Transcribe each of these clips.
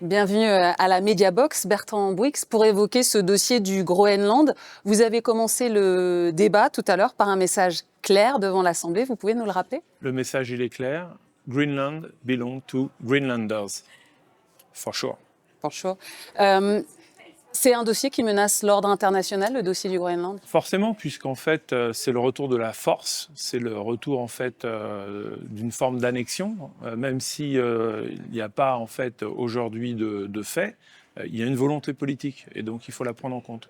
Bienvenue à la Mediabox, Bertrand Bouix, pour évoquer ce dossier du Groenland. Vous avez commencé le débat tout à l'heure par un message clair devant l'Assemblée. Vous pouvez nous le rappeler? Le message, il est clair. Greenland belongs to Greenlanders. For sure. For sure. C'est un dossier qui menace l'ordre international, le dossier du Groenland? Forcément, puisqu'en fait, c'est le retour de la force, c'est le retour en fait d'une forme d'annexion, même si il n'y a pas en fait aujourd'hui de fait, il y a une volonté politique et donc il faut la prendre en compte.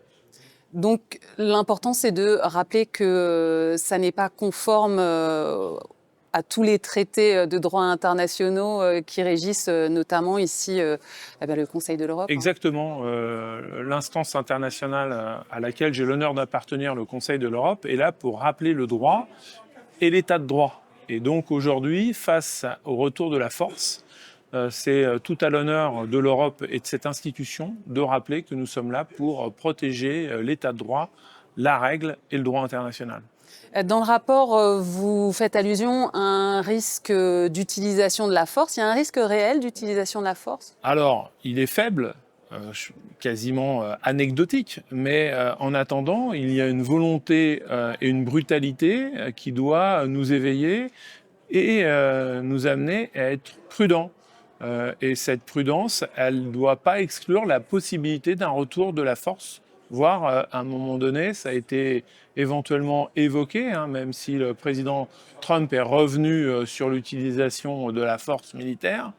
Donc l'important, c'est de rappeler que ça n'est pas conforme à tous les traités de droit internationaux qui régissent notamment ici le Conseil de l'Europe. Exactement. L'instance internationale à laquelle j'ai l'honneur d'appartenir, le Conseil de l'Europe, est là pour rappeler le droit et l'état de droit. Et donc aujourd'hui, face au retour de la force, c'est tout à l'honneur de l'Europe et de cette institution de rappeler que nous sommes là pour protéger l'état de droit, la règle et le droit international. Dans le rapport, vous faites allusion à un risque d'utilisation de la force. Il y a un risque réel d'utilisation de la force? Alors, il est faible, quasiment anecdotique, mais en attendant, il y a une volonté et une brutalité qui doit nous éveiller et nous amener à être prudents. Et cette prudence, elle ne doit pas exclure la possibilité d'un retour de la force, voire à un moment donné, ça a été éventuellement évoqué, même si le président Trump est revenu sur l'utilisation de la force militaire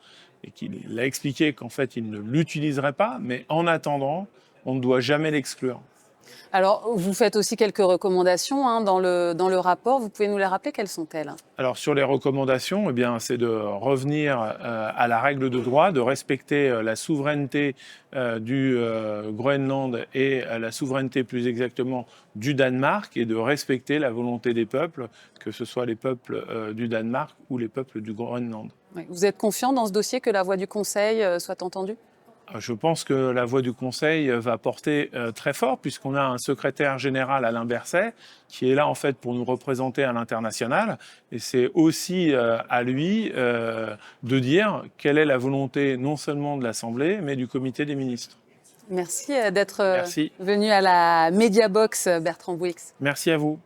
et qu'il a expliqué qu'en fait il ne l'utiliserait pas, mais en attendant, on ne doit jamais l'exclure. Alors, vous faites aussi quelques recommandations dans le rapport. Vous pouvez nous les rappeler? Quelles sont-elles? Alors sur les recommandations, c'est de revenir à la règle de droit, de respecter la souveraineté du Groenland et la souveraineté plus exactement du Danemark et de respecter la volonté des peuples, que ce soit les peuples du Danemark ou les peuples du Groenland. Oui. Vous êtes confiant dans ce dossier que la voix du Conseil soit entendue? Je pense que la voix du Conseil va porter très fort, puisqu'on a un secrétaire général, Alain Berset, qui est là en fait pour nous représenter à l'international. Et c'est aussi à lui de dire quelle est la volonté non seulement de l'Assemblée, mais du Comité des ministres. Merci d'être Merci. venu à la Mediabox, Bertrand Bouix. Merci à vous.